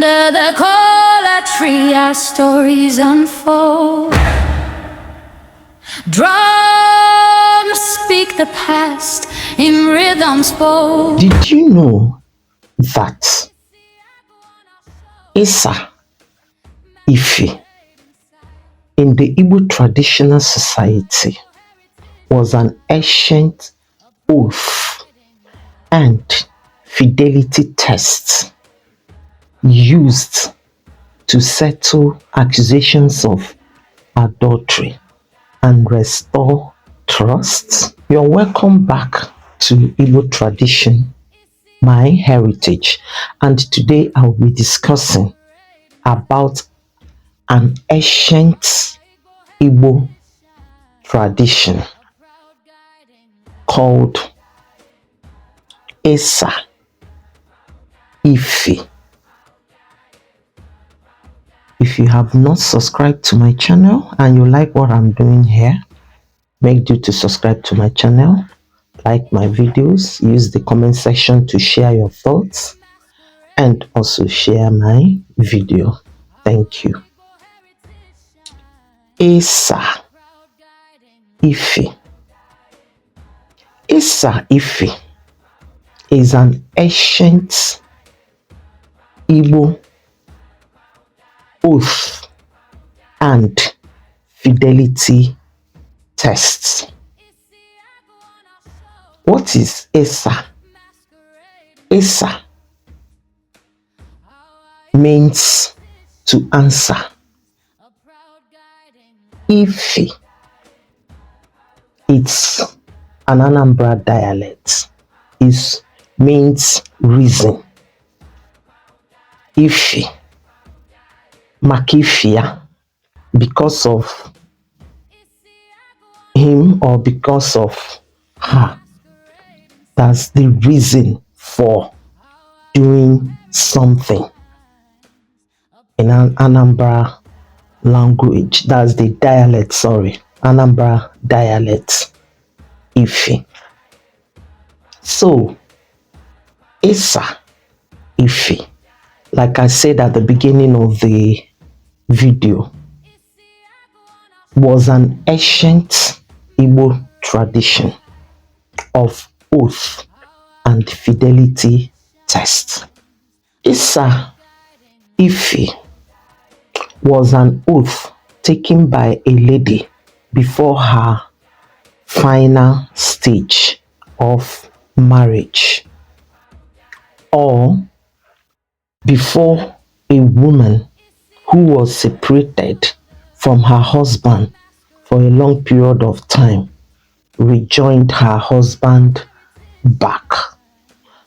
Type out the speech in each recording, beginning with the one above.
Under the cola tree, our stories unfold. Drums speak the past in rhythms bold. Did you know that Isa Ifi in the Igbo traditional society was an ancient oath and fidelity test used to settle accusations of adultery and restore trust? You're welcome back to Igbo tradition, my heritage, and today I'll be discussing about an ancient Igbo tradition called Isa Ifi. If you have not subscribed to my channel and you like what I'm doing here, make sure to subscribe to my channel, like my videos, use the comment section to share your thoughts, and also share my video. Thank you. Isa Ifi. Isa Ifi is an ancient Igbo oath and fidelity tests. What is Isa? Isa means to answer. Ifi, it's an Anambra dialect. It means reason. Ifi, Makifia, because of him or because of her. That's the reason for doing something. In an Anambra language, that's the dialect, Anambra dialect, Ifi. So, Isa Ifi, like I said at the beginning of the video, was an ancient Igbo tradition of oath and fidelity test. Isa Ifi was an oath taken by a lady before her final stage of marriage, or before a woman who was separated from her husband for a long period of time rejoined her husband back.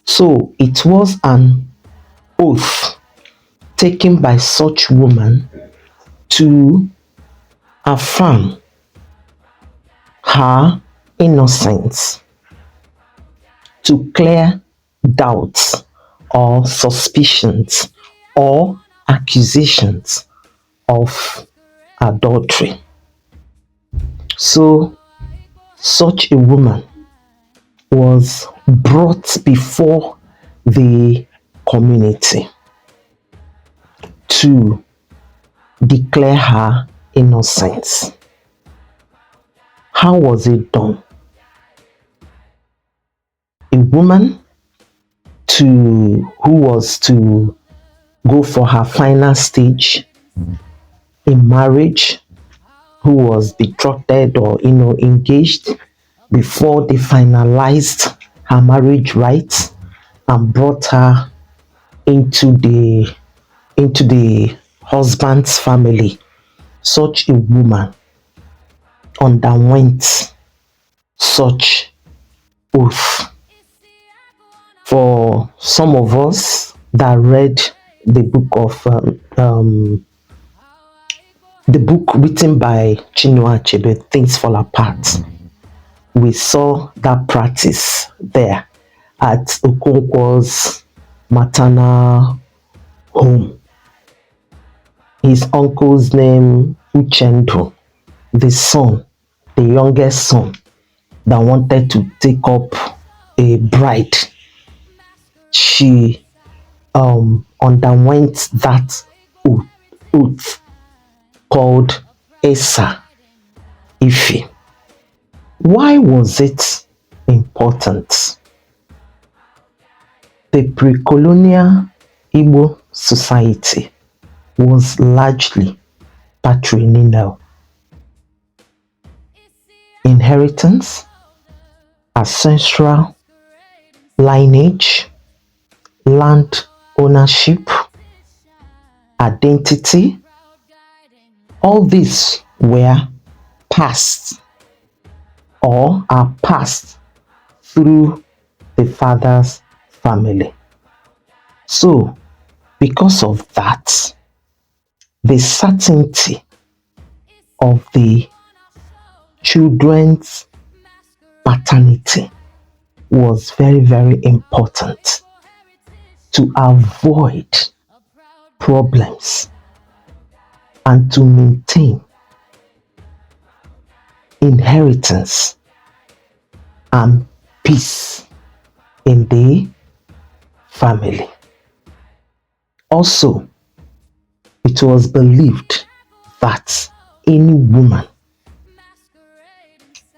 So it was an oath taken by such woman to affirm her innocence, to clear doubts or suspicions or accusations of adultery. So such a woman was brought before the community to declare her innocence. How was it done? A woman who was to go for her final stage in marriage, who was betrothed or engaged, before they finalized her marriage rites and brought her into the husband's family. Such a woman underwent such oath. For some of us that read the book written by Chinua Achebe, Things Fall Apart, we saw that practice there at Okonkwo's maternal home. His uncle's name, Uchendu, the son, the youngest son, that wanted to take up a bride. She underwent that oath called Isa Ifi. Why was it important? The pre-colonial Igbo society was largely patrilineal. Inheritance, ancestral lineage, land ownership, identity, all these were passed or are passed through the father's family. So, because of that, the certainty of the children's paternity was very, very important to avoid problems and to maintain inheritance and peace in the family. Also, it was believed that any woman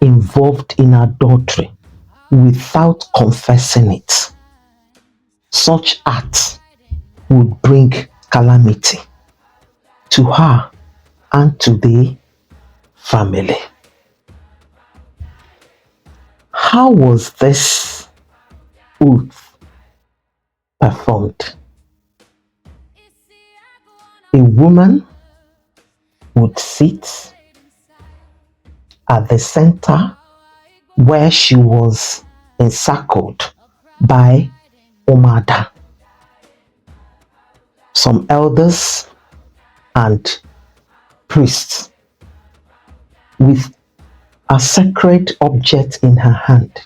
involved in adultery without confessing it, such acts would bring calamity to her and to the family. How was this oath performed? A woman would sit at the center where she was encircled by Umuada, some elders and priests, with a sacred object in her hand.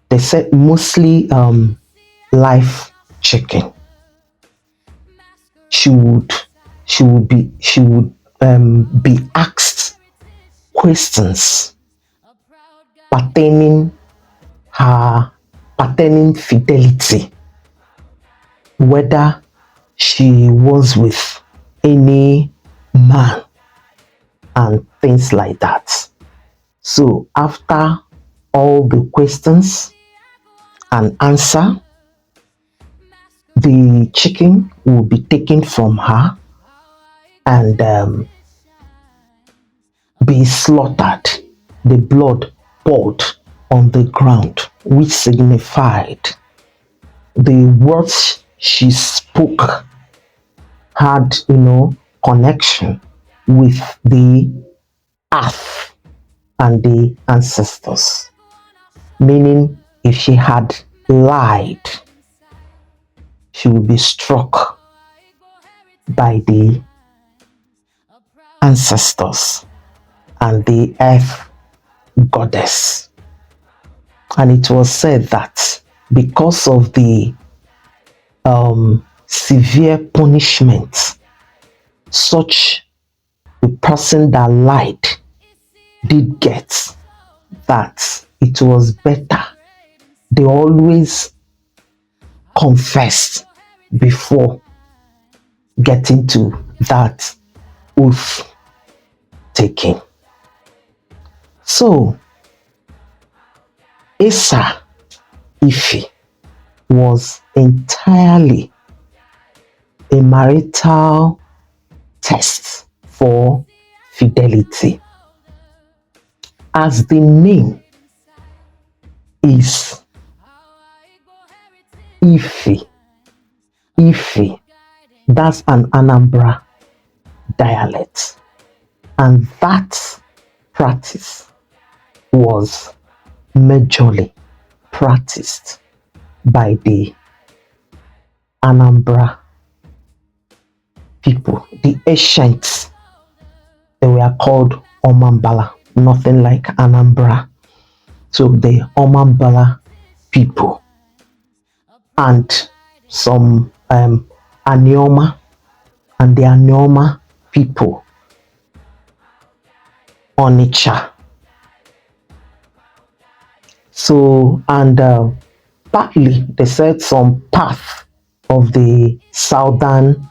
They said mostly live chicken. She would be asked questions pertaining fidelity, whether she was with any man and things like that. So after all the questions and answer, the chicken will be taken from her and be slaughtered, the blood poured on the ground, which signified the words she spoke had, connection with the earth and the ancestors. Meaning, if she had lied, she would be struck by the ancestors and the earth goddess. And it was said that because of the severe punishment such a person that lied did get, that it was better they always confessed before getting to that oath taking. So Isa Ifi was entirely a marital test for fidelity, as the name is Ifi. Ifi, that's an Anambra dialect, and that practice was majorly practiced by the Anambra people, the ancients. They were called Omambala, nothing like Anambra. So the Omambala people and some Anioma and the Anioma people, Onitsha. So, and partly they said some path of the southern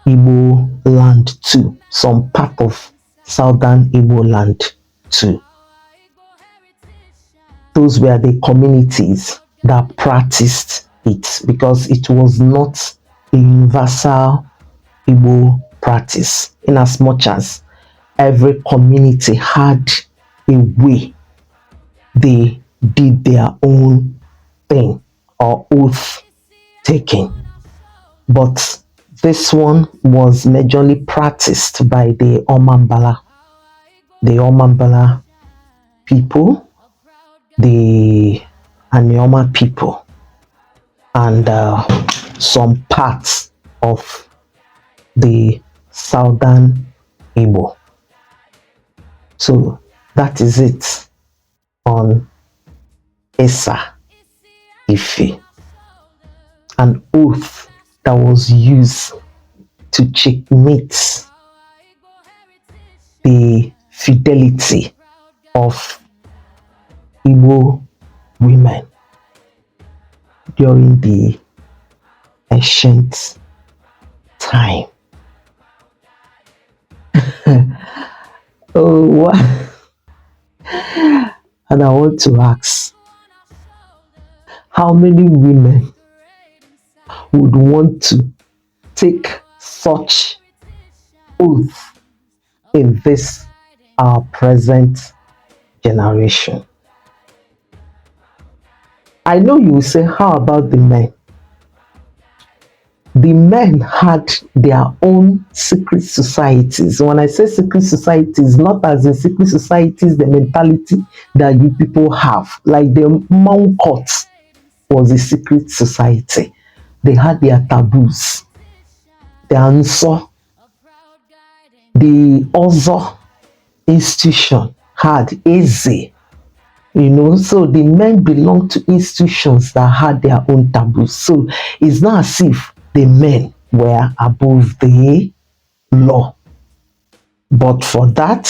Igbo land too, some part of southern Igbo land too. Those were the communities that practiced it because it was not a universal Igbo practice, in as much as every community had a way they did their own thing or oath taking. But this one was majorly practiced by the Omambala people, the Anioma people, and some parts of the southern Igbo. So that is it on Isa Ifi, an oath that was used to checkmate the fidelity of Igbo women during the ancient time. Oh, what? And I want to ask, how many women would want to take such oath in this our present generation? I know you will say, how about the men? The men had their own secret societies. When I say secret societies, not as in secret societies, the mentality that you people have. Like the monk court was a secret society. They had their taboos. The Anso, the Ozo institution had Eze. So the men belonged to institutions that had their own taboos. So it's not as if the men were above the law. But for that,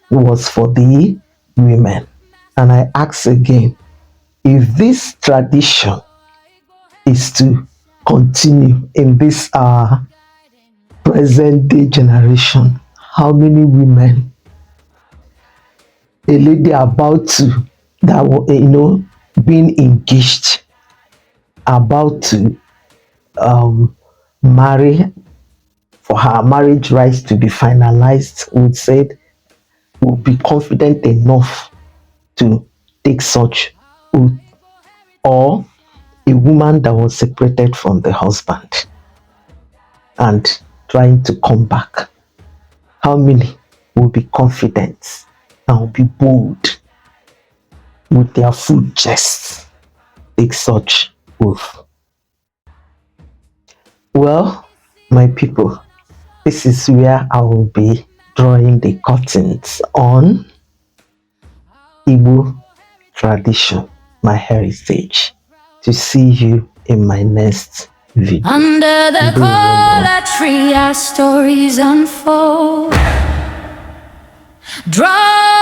it was for the women. And I ask again, if this tradition is to continue in this present day generation, how many women, a lady about to, that being engaged, about to marry, for her marriage rights to be finalized, would be confident enough to take such oath, or a woman that was separated from the husband and trying to come back, how many will be confident and will be bold with their full chest take such oath? Well, my people, this is where I will be drawing the curtains on Igbo tradition, my heritage. To see you in my next video. Under the cola tree, our stories unfold. Draw